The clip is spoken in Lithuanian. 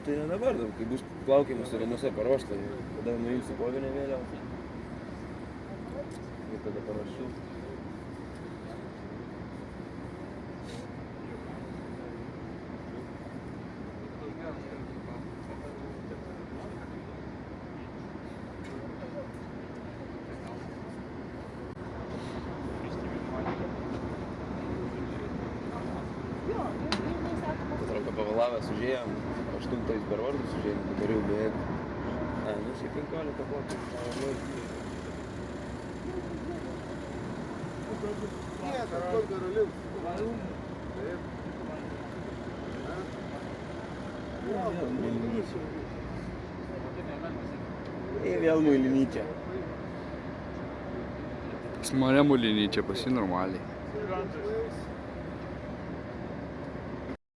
Tai ne dabar, kai bus plaukimas Renose paruošta, tada nuimsiu kovinę vėliavą. Ir tada parašiau. Trauką pavalavęs užėjom, 8 per vardus užėjom, dabar jau beveik. Nu šiaip 15 plotų. Ir vėl Muilinyčia. Pas mane Muilinyčia, pas jį normaliai.